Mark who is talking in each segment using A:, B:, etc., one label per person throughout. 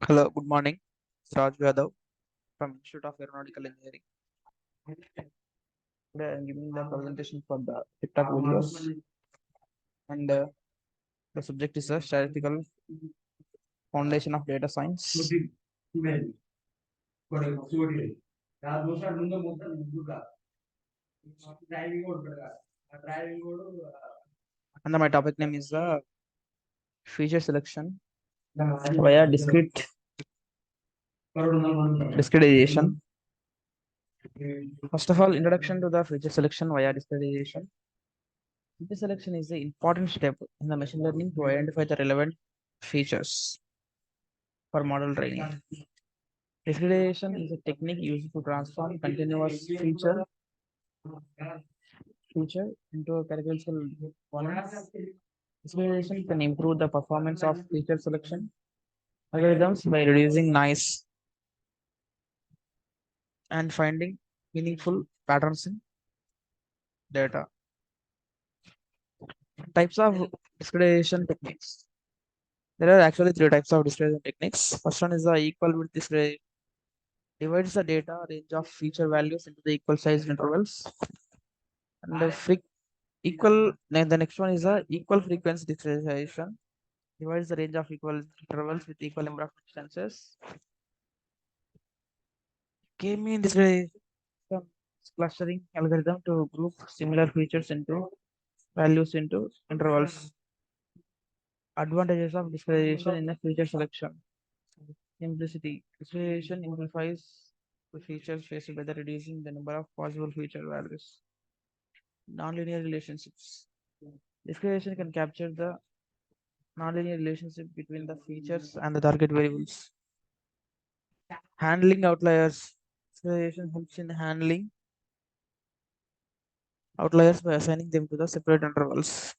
A: Hello, good morning. Raj Yadav from Institute of Aeronautical Engineering. Today I'm giving the presentation for the TikTok videos, and the subject is the statistical foundation of data science. And my topic name is feature selection via discretization. First of all, introduction to the feature selection via discretization. Feature selection is the important step in the machine learning to identify the relevant features for model training. Discretization is a technique used to transform continuous feature into a categorical components. Discretization can improve the performance of feature selection algorithms by reducing noise and finding meaningful patterns in data. Types of discretization techniques. There are actually three types of discretization techniques. First one is the equal width discretization. Divides the data range of feature values into the equal sized intervals. And then the next one is the equal frequency discretization. Divides the range of equal intervals with equal number of instances. K-mean discretization clustering algorithm to group similar features into values into intervals. Advantages of discretization in a feature selection. Simplicity. Discretization simplifies the feature space by the reducing the number of possible feature values. Nonlinear relationships. Discretization can capture the nonlinear relationship between the features and the target variables. Handling outliers. Discretization helps in handling outliers by assigning them to the separate intervals.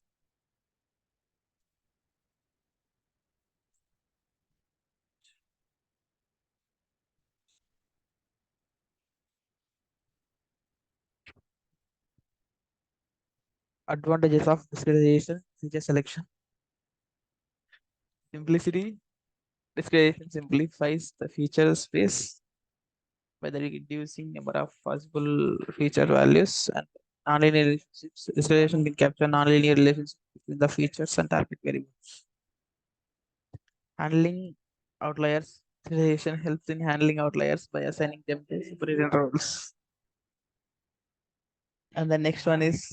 A: Advantages of discretization feature selection. Simplicity. Discretization simplifies the feature space by the reducing number of possible feature values and nonlinear relationships. Discretization can capture nonlinear relationships between the features and target variables. Handling outliers. Discretization helps in handling outliers by assigning them to separate intervals. And the next one is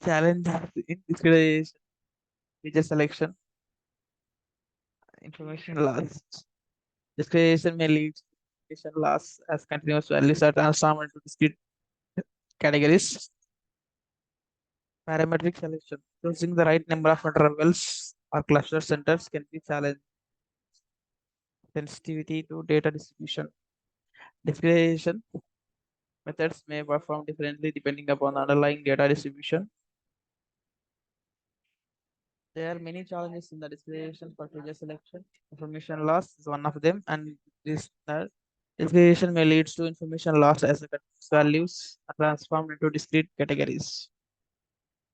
A: challenge in discretization feature selection. Information loss. Discretization may lead to information loss as continuous values are transformed into discrete categories. Parametric selection. Choosing the right number of intervals or cluster centers can be challenged. Sensitivity to data distribution. Discretization methods may perform differently depending upon the underlying data distribution. There are many challenges in the discretization for feature selection. Information loss is one of them, and discretization may lead to information loss as the values are transformed into discrete categories.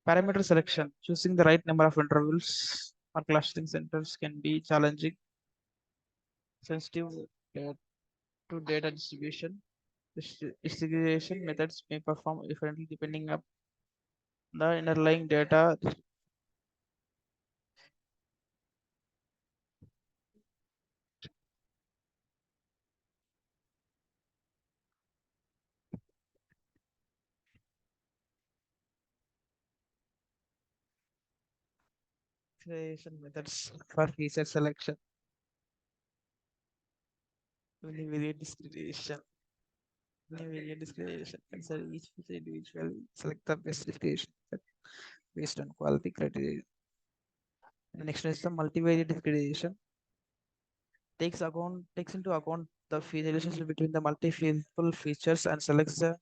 A: Parameter selection. Choosing the right number of intervals or clustering centers can be challenging. Sensitive uh, to data distribution. Distribution methods may perform differently depending on the underlying data. Distribution methods for feature selection. Univariate discrimination. Univariate discrimination. Consider each feature individually. Select the best discrimination based on quality criteria. And next is the multivariate discrimination. Takes into account the relationship between the multiple features and selects the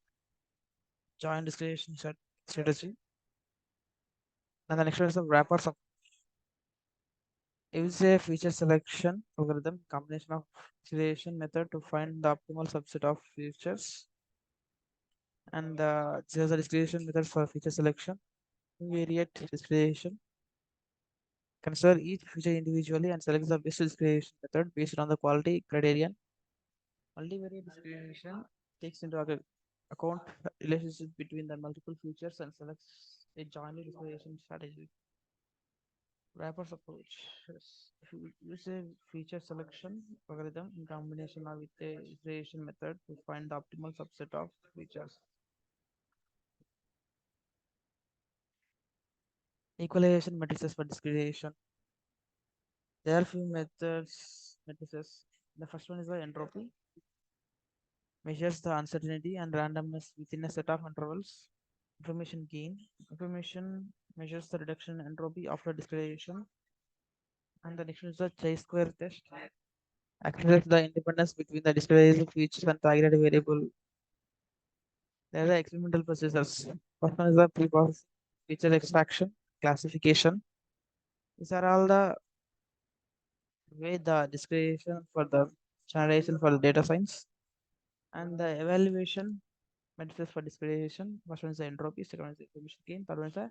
A: joint discrimination strategy. And the next one is the wrappers of use a feature selection algorithm combination of selection method to find the optimal subset of features. And there's a discrimination method for feature selection, variate discrimination. Consider each feature individually and select the best discrimination method based on the quality criterion. Multivariate discrimination takes into account relationship between the multiple features and selects a jointly discrimination strategy. Wrappers approach. Yes. If you use a feature selection algorithm in combination with a iteration method to find the optimal subset of features. Equalization matrices for discrimination. There are few methods matrices. The first one is the entropy, measures the uncertainty and randomness within a set of intervals. Information gain. Information measures the reduction in entropy after discretization. And the next one is the chi-square test. Accelerates the independence between the discretized features and targeted variable. There are the experimental procedures. First one is the pre-processing, feature extraction, classification. These are all the way the discretization for the generation for the data science and the evaluation matrices for discretization. First one is the entropy, second one is the information gain, third one is the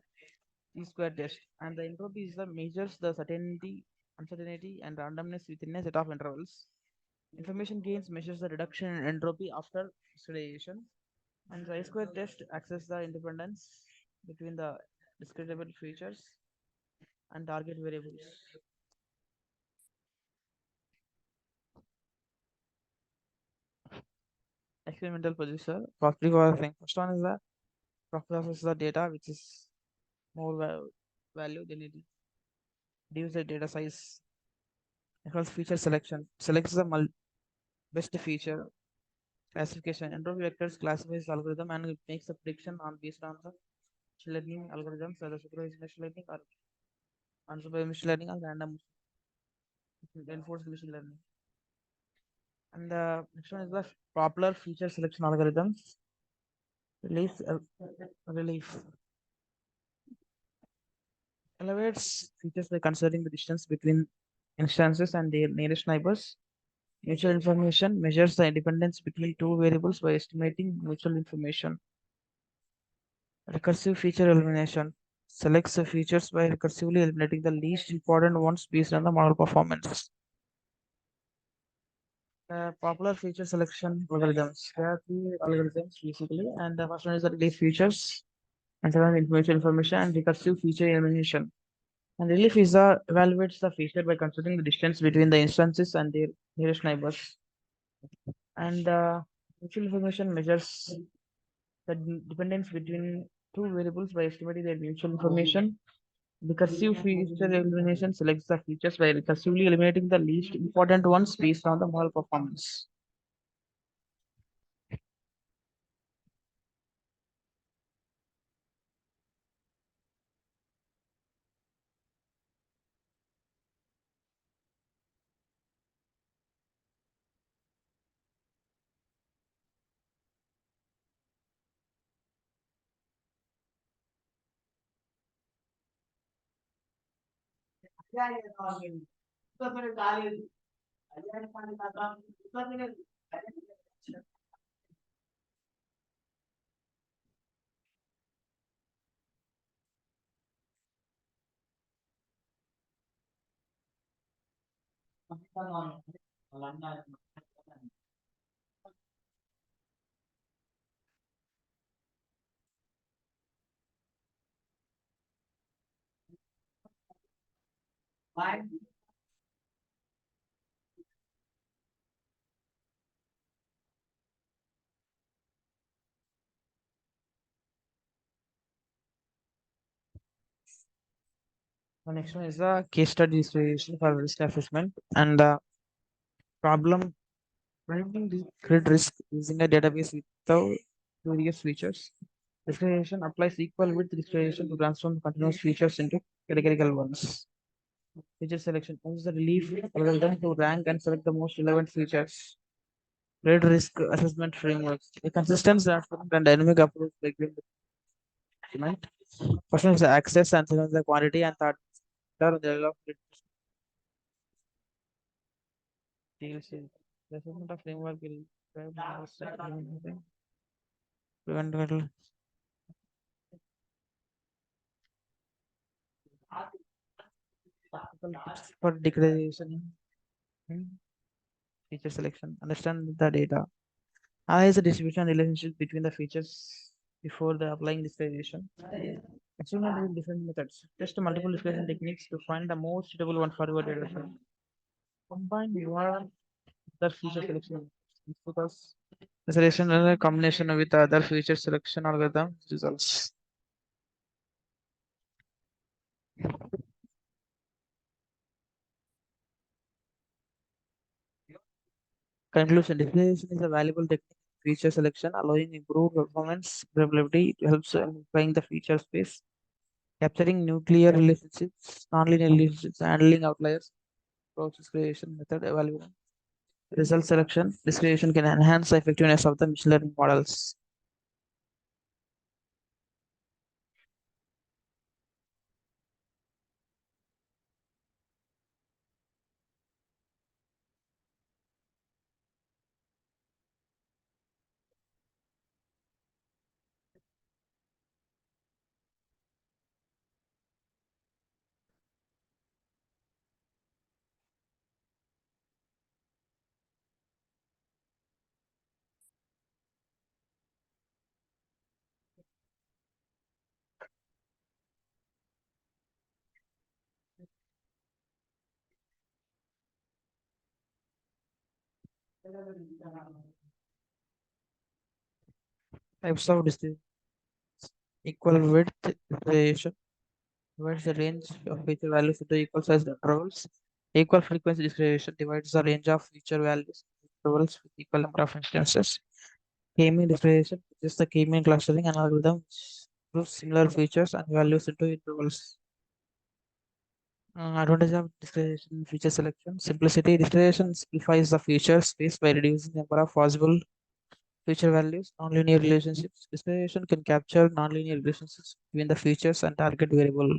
A: square test. And the entropy is the measures the certainty, uncertainty, and randomness within a set of intervals. Information gains measures the reduction in entropy after serialization. And the square test access the independence between the discretable features and target variables. Experimental procedure. First one is the process the data which is more value than it reduce the data size. Equals feature selection. Selects the best feature. Classification. Entropy vectors classifies the algorithm and it makes a prediction on based on the machine learning algorithms, whether supervised machine learning or unsupervised machine learning or random reinforced machine learning. And the next one is the popular feature selection algorithms. Release relief elevates features by considering the distance between instances and their nearest neighbors. Mutual information measures the independence between two variables by estimating mutual information. Recursive feature elimination selects the features by recursively eliminating the least important ones based on the model performance. Popular feature selection algorithms. There are three algorithms basically, and the first one is the release features, and second one information, and recursive feature elimination. And relief is the evaluates the feature by considering the distance between the instances and their nearest neighbors. And mutual information measures the dependence between two variables by estimating their mutual information. Recursive feature elimination selects the features by recursively eliminating the least important ones based on the model performance. The next one is the case study situation for risk assessment and the problem predicting the credit risk using a database without various features. Discrimination applies equal width discrimination to transform continuous features into categorical ones. Feature selection uses the relief algorithm to rank and select the most relevant features. Credit risk assessment frameworks. A consistent transparent and dynamic approach by giving the document. First one is the access and second is the quantity and third the level of DLC. The assessment of framework will prevent Tips for declaration in feature selection. Understand the data. Analyze the distribution relationship between the features before the applying discretization. Experiment with different methods. Test multiple discretization techniques to find the most suitable one for your data set. Combine your other feature selection because the selection and a combination with the other feature selection algorithm results. Conclusion: discretization is a valuable technique in feature selection, allowing improved performance, reliability. It helps in applying the feature space, capturing nuclear relationships, nonlinear relationships, handling outliers, process creation method evaluation, result selection. Discretization can enhance the effectiveness of the machine learning models. Types of distribution: equal width distribution divides the range of feature values into equal sized intervals. Equal frequency distribution divides the range of feature values into intervals with equal number of instances. K-mean distribution is the K-mean clustering and algorithm which groups similar features and values into intervals. Advantage of discretization feature selection. Simplicity. Discretization simplifies the feature space by reducing the number of possible feature values. Nonlinear relationships. Discretization can capture nonlinear relationships between the features and target variable.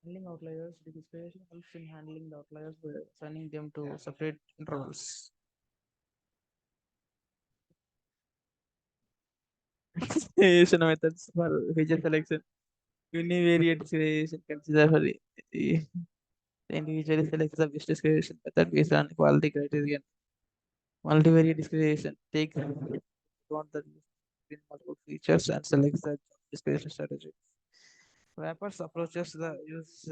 A: Handling outliers. The discretization helps in handling the outliers by assigning them to separate intervals. Discretization methods for feature selection. Univariate discretization consider for the individually selects the best discretization method based on quality criterion. Multivariate discretization takes into account the difference between multiple features and selects the discretization strategy. Wrappers approaches the use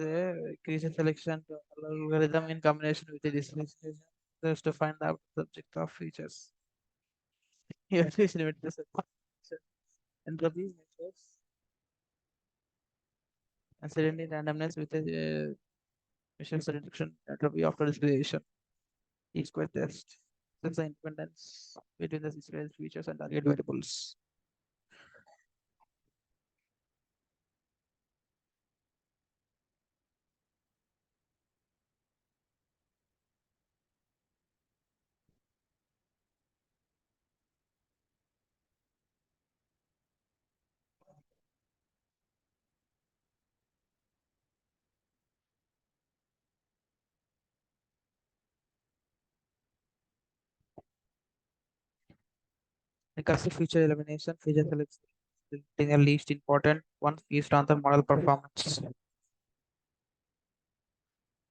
A: creation selection to algorithm in combination with the discretization just to find out the object of features. Evaluation methods entropy measures uncertainty randomness with a measures the reduction entropy after discretization. E-square test. That's the independence between the discrete features and target variables. Recursive feature elimination, feature selection, selecting the least important one based on the model performance.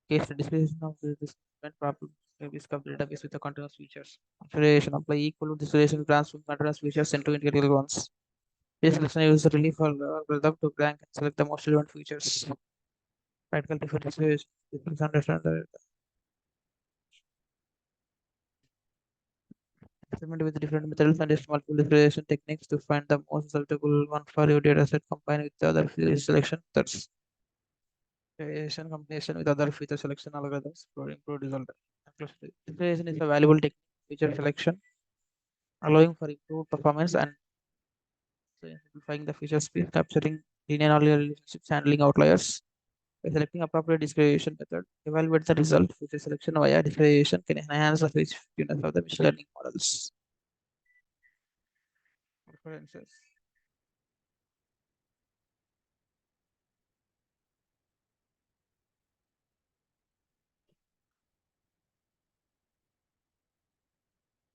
A: Case the description of the discriminant problem discover database with the continuous features. Configuration apply equal to description transform continuous features into integral ones. Feature selection uses relief for algorithm to rank and select the most relevant features. Practical differentiation. Understand the experiment with different methods and test multiple differentiation techniques to find the most suitable one for your dataset combined with the other feature selection methods. Variation combination with other feature selection algorithms for improved result. Differentiation is a valuable technique feature selection, allowing for improved performance and simplifying the feature space, capturing linear nonlinear relationships, handling outliers. By selecting appropriate discretization method, evaluate the result. Feature selection via discretization can enhance the effectiveness of the machine learning models. Preferences.